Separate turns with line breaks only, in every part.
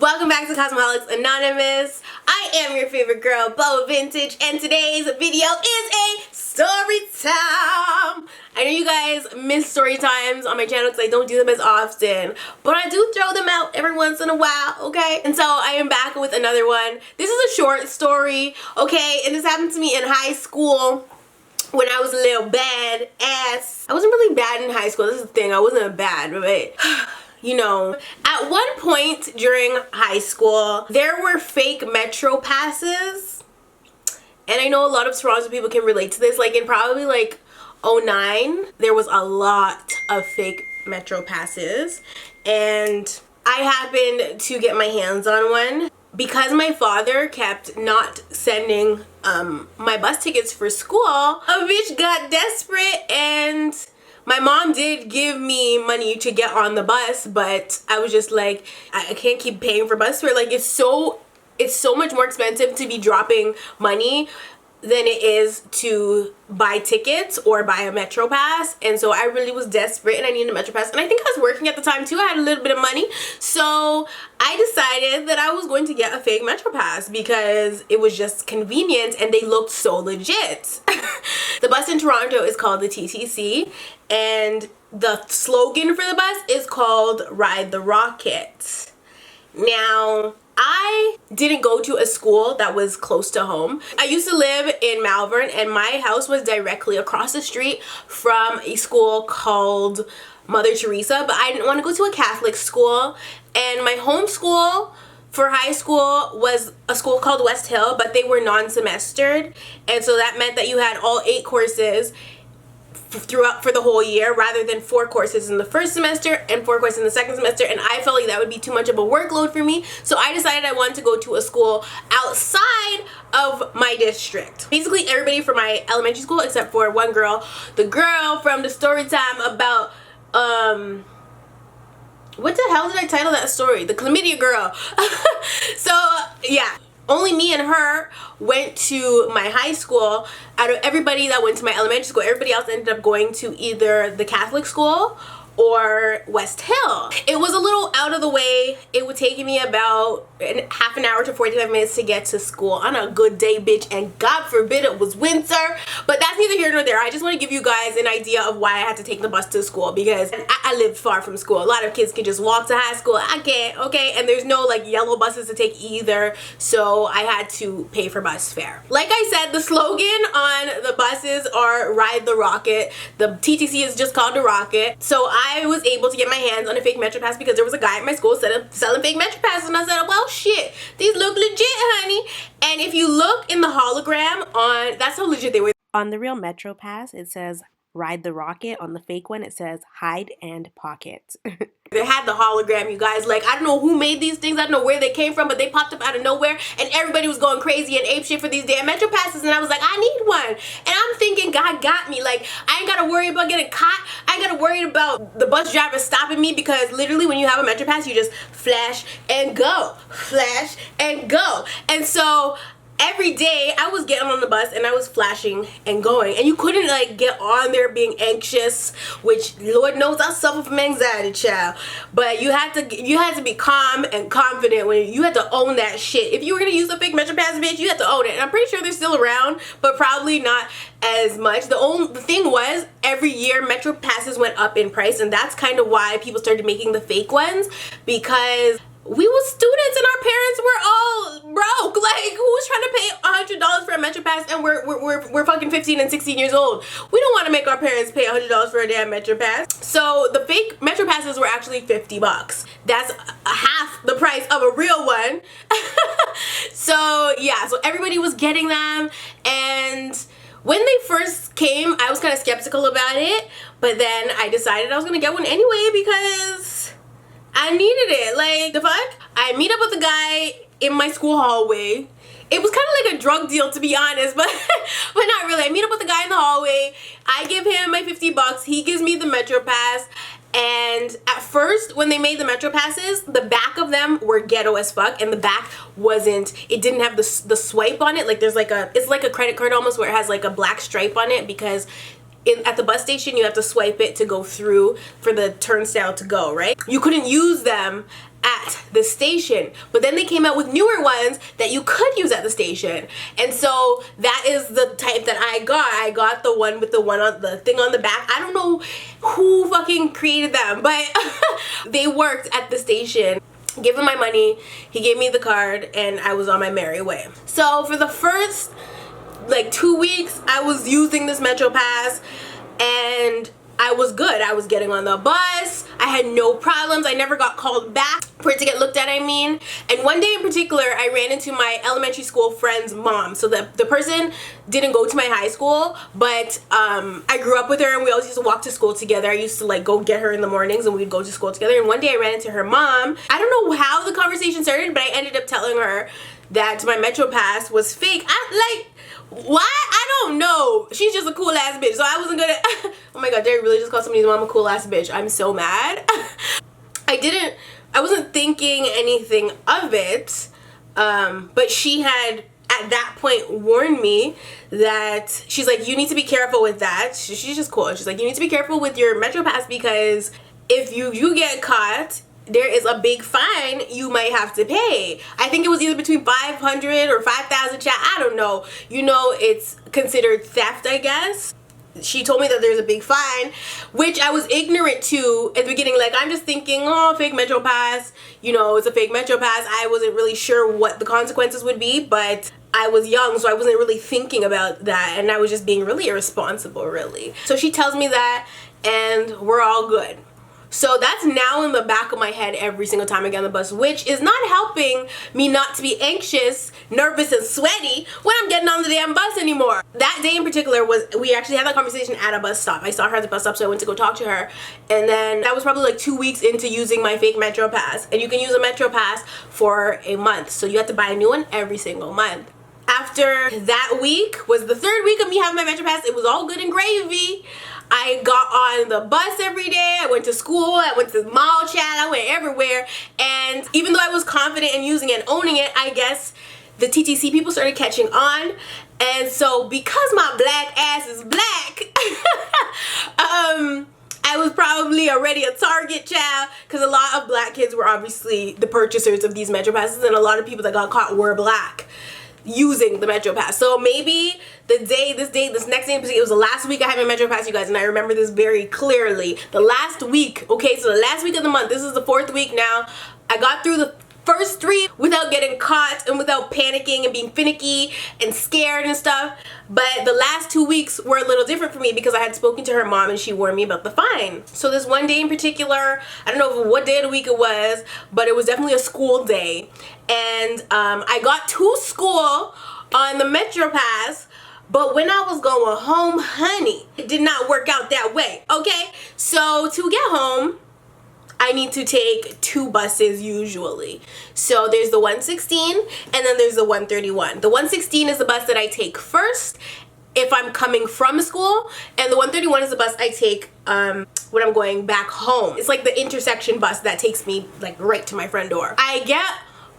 Welcome back to Cosmeholics Anonymous. I am your favorite girl, Bo Vintage, and today's video is a story time. I know you guys miss story times on my channel because I don't do them as often, but I do throw them out every once in a while, okay? And so I am back with another one. This is a short story, okay? And this happened to me in high school when I was a little bad ass. I wasn't really bad in high school. This is the thing. I wasn't bad, but you know, at one point during high school, there were fake Metro passes. And I know a lot of Toronto people can relate to this. Like in probably like 2009, there was a lot of fake Metro passes. And I happened to get my hands on one. Because my father kept not sending my bus tickets for school, a bitch got desperate and my mom did give me money to get on the bus, but I was just like, I can't keep paying for bus fare. Like it's so much more expensive to be dropping money than it is to buy tickets or buy a Metro Pass. And so I really was desperate and I needed a Metro Pass. And I think I was working at the time too. I had a little bit of money. So I decided that I was going to get a fake Metro Pass because it was just convenient and they looked so legit. The bus in Toronto is called the TTC and the slogan for the bus is called Ride the Rocket. Now, I didn't go to a school that was close to home. I used to live in Malvern and my house was directly across the street from a school called Mother Teresa, but I didn't want to go to a Catholic school, and my home school for high school was a school called West Hill, but they were non-semestered, and so that meant that you had all 8 courses throughout for the whole year rather than 4 courses in the first semester and 4 courses in the second semester, and I felt like that would be too much of a workload for me, so I decided I wanted to go to a school outside of my district. Basically everybody from my elementary school except for one girl, the girl from the Storytime about what the hell did I title that story? The chlamydia girl. So yeah, only me and her went to my high school. Out of everybody that went to my elementary school, everybody else ended up going to either the Catholic school or West Hill. It was a little out of the way. It would take me about half an hour to 45 minutes to get to school on a good day, bitch, and God forbid it was winter, but that's neither here nor there. I just want to give you guys an idea of why I had to take the bus to school, because I lived far from school. A lot of kids can just walk to high school. I can't, okay? And there's no like yellow buses to take either, so I had to pay for bus fare. Like I said, the slogan on the buses are Ride the Rocket. The TTC is just called the Rocket. So I was able to get my hands on a fake Metro Pass because there was a guy at my school selling fake Metro Passes, and I said, well shit, these look legit, honey. And if you look in the hologram on, that's how legit they were.
On the real Metro Pass, it says Ride the Rocket. On the fake one, it says Hide and Pocket.
They had the hologram, you guys. Like, I don't know who made these things. I don't know where they came from, but they popped up out of nowhere, and everybody was going crazy and apeshit for these damn Metro Passes, and I was like, I need one. And I'm thinking, God got me. Like, I ain't gotta worry about getting caught. I ain't gotta worry about the bus driver stopping me, because literally when you have a Metro Pass, you just flash and go. Flash and go. And so every day I was getting on the bus and I was flashing and going, and you couldn't like get on there being anxious, which Lord knows I suffer from anxiety, child. But you had to be calm and confident when you had to own that shit. If you were gonna use a fake Metro Pass, bitch, you had to own it. And I'm pretty sure they're still around, but probably not as much. The thing was, every year Metro Passes went up in price, and that's kind of why people started making the fake ones, because we were students and our parents were all broke. Like, who's trying to pay $100 for a Metro Pass and we're fucking 15 and 16 years old? We don't want to make our parents pay $100 for a damn Metro Pass. So the fake Metro Passes were actually $50. That's half the price of a real one. So yeah, so everybody was getting them, and when they first came, I was kind of skeptical about it, but then I decided I was gonna get one anyway because I needed it. Like, the fuck? I meet up with a guy in my school hallway. It was kind of like a drug deal, to be honest, but not really. I meet up with a guy in the hallway. I give him my $50. He gives me the Metro Pass. And at first, when they made the Metro Passes, the back of them were ghetto as fuck, and the back it didn't have the swipe on it. Like, there's like it's like a credit card almost, where it has like a black stripe on it, because at the bus station you have to swipe it to go through for the turnstile to go, right? You couldn't use them at the station, but then they came out with newer ones that you could use at the station. And so that is the type that I got the one with the thing on the back. I don't know who fucking created them, but they worked at the station. Give him my money, he gave me the card, and I was on my merry way. So for the first like 2 weeks I was using this Metro Pass, and I was good. I was getting on the bus. I had no problems. I never got called back for it to get looked at, I mean. And one day in particular, I ran into my elementary school friend's mom. So the person didn't go to my high school, but I grew up with her and we always used to walk to school together. I used to like go get her in the mornings and we'd go to school together. And one day I ran into her mom. I don't know how the conversation started, but I ended up telling her that my Metro Pass was fake. Why? I don't know. She's just a cool ass bitch. So I wasn't gonna oh my god, Derek really just called somebody's mom a cool ass bitch. I'm so mad. I wasn't thinking anything of it. But she had at that point warned me that she's like, you need to be careful with that. She's just cool. She's like, you need to be careful with your Metro Pass because if you get caught, there is a big fine you might have to pay. I think it was either between 500 or 5,000, I don't know. You know, it's considered theft, I guess. She told me that there's a big fine, which I was ignorant to at the beginning. Like, I'm just thinking, oh, fake Metro Pass. You know, it's a fake Metro Pass. I wasn't really sure what the consequences would be, but I was young, so I wasn't really thinking about that, and I was just being really irresponsible, really. So she tells me that, and we're all good. So that's now in the back of my head every single time I get on the bus, which is not helping me not to be anxious, nervous, and sweaty when I'm getting on the damn bus anymore. That day in particular we actually had that conversation at a bus stop. I saw her at the bus stop, so I went to go talk to her. And then that was probably like 2 weeks into using my fake Metro Pass. And you can use a Metro Pass for a month, so you have to buy a new one every single month. After that week was the third week of me having my Metro Pass. It was all good and gravy. I got on the bus every day. I went to school. I went to the mall, chat. I went everywhere. And even though I was confident in using it and owning it, I guess the TTC people started catching on. And so because my black ass is black, I was probably already a target child, because a lot of black kids were obviously the purchasers of these Metro Passes, and a lot of people that got caught were black using the Metro Pass. So maybe this next day, it was the last week I had my Metro Pass, you guys, and I remember this very clearly. The last week, okay, so the last week of the month, this is the 4th week now, I got through the first 3 without getting caught and without panicking and being finicky and scared and stuff. But the last 2 weeks were a little different for me because I had spoken to her mom and she warned me about the fine. So this one day in particular, I don't know what day of the week it was, but it was definitely a school day. And I got to school on the Metro Pass, but when I was going home, honey, it did not work out that way, okay? So to get home, I need to take 2 buses usually. So there's the 116 and then there's the 131. The 116 is the bus that I take first if I'm coming from school, and the 131 is the bus I take when I'm going back home. It's like the intersection bus that takes me like right to my front door. I get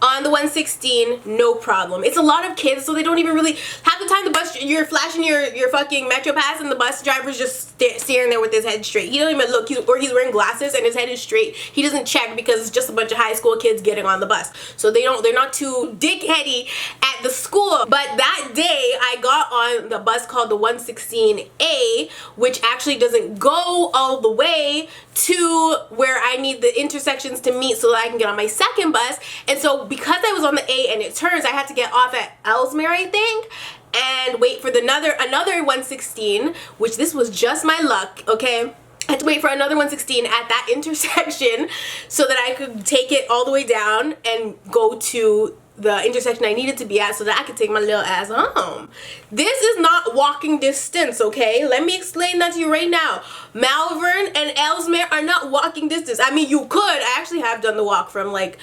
on the 116, no problem. It's a lot of kids, so they don't even really, half the time the bus, you're flashing your fucking Metro Pass and the bus driver's just staring there with his head straight. He don't even look, or he's wearing glasses and his head is straight. He doesn't check because it's just a bunch of high school kids getting on the bus. So they're not too dickheady at the school. But that day, I got on the bus called the 116A, which actually doesn't go all the way to where I need the intersections to meet so that I can get on my second bus. And so because I was on the A and it turns, I had to get off at Ellesmere, I think, and wait for another 116, which this was just my luck, okay? I had to wait for another 116 at that intersection so that I could take it all the way down and go to the intersection I needed to be at so that I could take my little ass home. This is not walking distance, okay? Let me explain that to you right now. Malvern and Ellesmere are not walking distance. I mean, you could. I actually have done the walk from like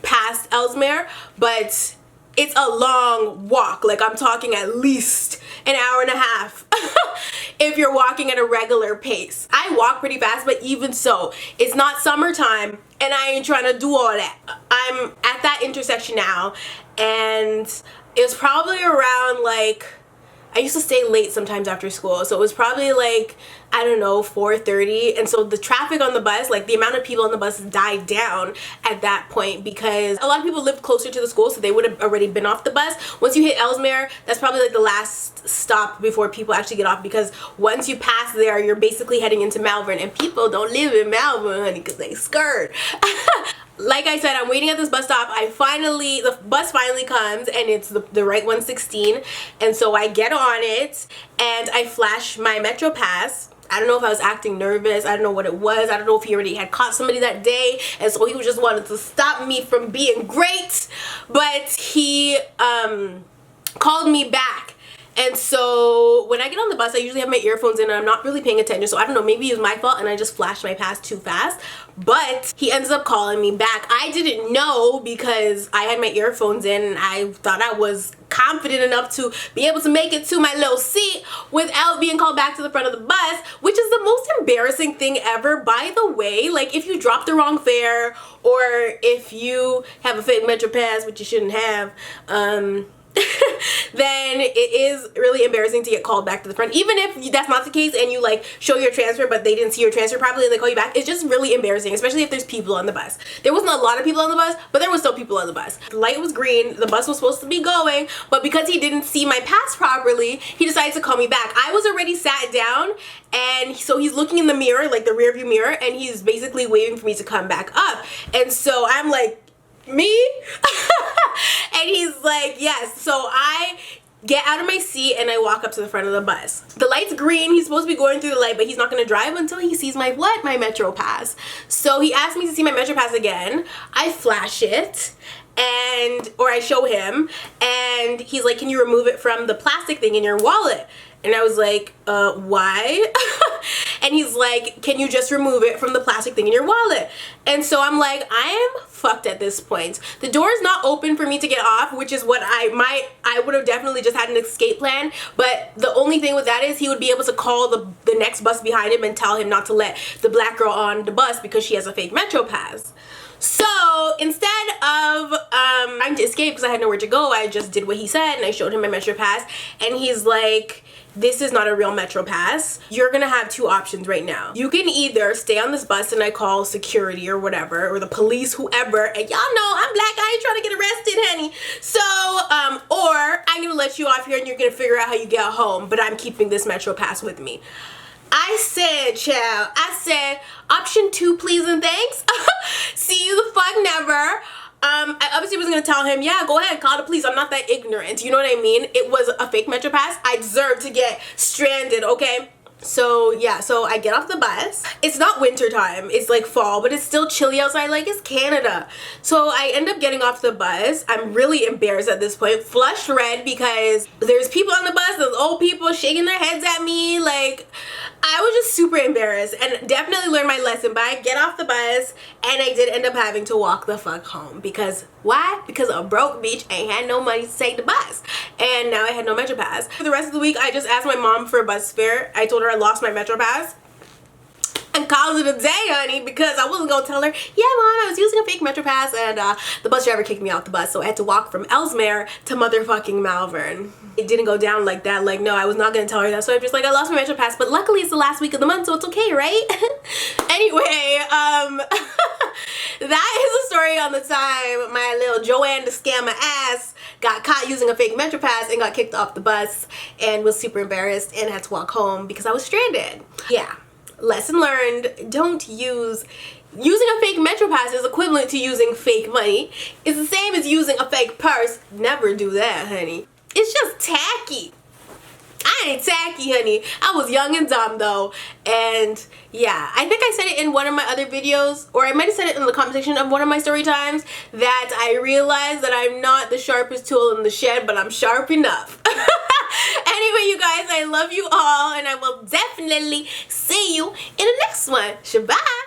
past Ellesmere, but it's a long walk. Like, I'm talking at least an hour and a half if you're walking at a regular pace. I walk pretty fast, but even so, it's not summertime and I ain't trying to do all that. I'm at that intersection now, and it was probably around like, I used to stay late sometimes after school, so it was probably like I don't know, 4:30, and so the traffic on the bus, like the amount of people on the bus died down at that point because a lot of people lived closer to the school, so they would have already been off the bus. Once you hit Ellesmere, that's probably like the last stop before people actually get off, because once you pass there, you're basically heading into Malvern, and people don't live in Malvern, honey, because they scared. Like I said, I'm waiting at this bus stop. The bus finally comes, and it's the right 116, and so I get on it and I flash my Metro Pass. I don't know if I was acting nervous. I don't know what it was. I don't know if he already had caught somebody that day, and so he was just wanted to stop me from being great. But he called me back. And so when I get on the bus, I usually have my earphones in and I'm not really paying attention. So I don't know, maybe it was my fault and I just flashed my pass too fast. But he ends up calling me back. I didn't know because I had my earphones in and I thought I was confident enough to be able to make it to my little seat without being called back to the front of the bus, which is the most embarrassing thing ever, by the way. Like, if you drop the wrong fare or if you have a fake Metro Pass, which you shouldn't have, then it is really embarrassing to get called back to the front. Even if that's not the case and you like show your transfer but they didn't see your transfer properly and they call you back, it's just really embarrassing, especially if there's people on the bus. There wasn't a lot of people on the bus, but there was still people on the bus. The light was green, the bus was supposed to be going, but because he didn't see my pass properly, he decided to call me back. I was already sat down, and so he's looking in the mirror, like the rear view mirror, and he's basically waiting for me to come back up. And so I'm like, me? And he's like, yes. So I get out of my seat and I walk up to the front of the bus. The light's green. He's supposed to be going through the light, but he's not going to drive until he sees my my Metro Pass. So he asked me to see my Metro Pass again. I flash it, or I show him, and he's like, can you remove it from the plastic thing in your wallet? And I was like, why? And he's like, can you just remove it from the plastic thing in your wallet? And so I'm like, I am fucked at this point. The door is not open for me to get off, which is what I would have definitely just had an escape plan. But the only thing with that is he would be able to call the next bus behind him and tell him not to let the black girl on the bus because she has a fake Metro Pass. So instead of trying to escape because I had nowhere to go, I just did what he said and I showed him my Metro Pass, and he's like, this is not a real Metro Pass. You're gonna have two options right now. You can either stay on this bus and I call security or whatever, or the police, whoever, and y'all know I'm black, I ain't trying to get arrested, honey. So, or I'm gonna let you off here and you're gonna figure out how you get home, but I'm keeping this Metro Pass with me. I said, child, I said, option 2, please and thanks. See you the fuck never. I obviously was gonna tell him, yeah, go ahead, call the police. I'm not that ignorant. You know what I mean? It was a fake Metro Pass. I deserve to get stranded, okay? So yeah, so I get off the bus. It's not winter time, it's like fall, but it's still chilly outside, like it's Canada. So I end up getting off the bus. I'm really embarrassed at this point, flushed red, because there's people on the bus, there's old people shaking their heads at me. Like, I was just super embarrassed and definitely learned my lesson. But I get off the bus and I did end up having to walk the fuck home. Because why? Because a broke bitch ain't had no money to take the bus, and now I had no Metro Pass. For the rest of the week, I just asked my mom for a bus fare. I told her I lost my Metro Pass and called it a day, honey, because I wasn't gonna tell her, yeah, mom, I was using a fake Metro Pass and the bus driver kicked me off the bus, so I had to walk from Ellesmere to motherfucking Malvern. It didn't go down like that. Like, no, I was not gonna tell her that, so I'm just like, I lost my Metro Pass, but luckily it's the last week of the month, so it's okay, right? Anyway, that is the story on the time my little Joanne the scammer ass got caught using a fake Metro Pass and got kicked off the bus and was super embarrassed and had to walk home because I was stranded. Yeah. Lesson learned, don't using a fake Metro Pass is equivalent to using fake money. It's the same as using a fake purse. Never do that, honey. It's just tacky. I ain't tacky, honey. I was young and dumb though, and yeah, I think I said it in one of my other videos, or I might have said it in the comment section of one of my story times, that I realized that I'm not the sharpest tool in the shed, but I'm sharp enough. Anyway, you guys, I love you all, and I will definitely see you in the next one. Shabbat.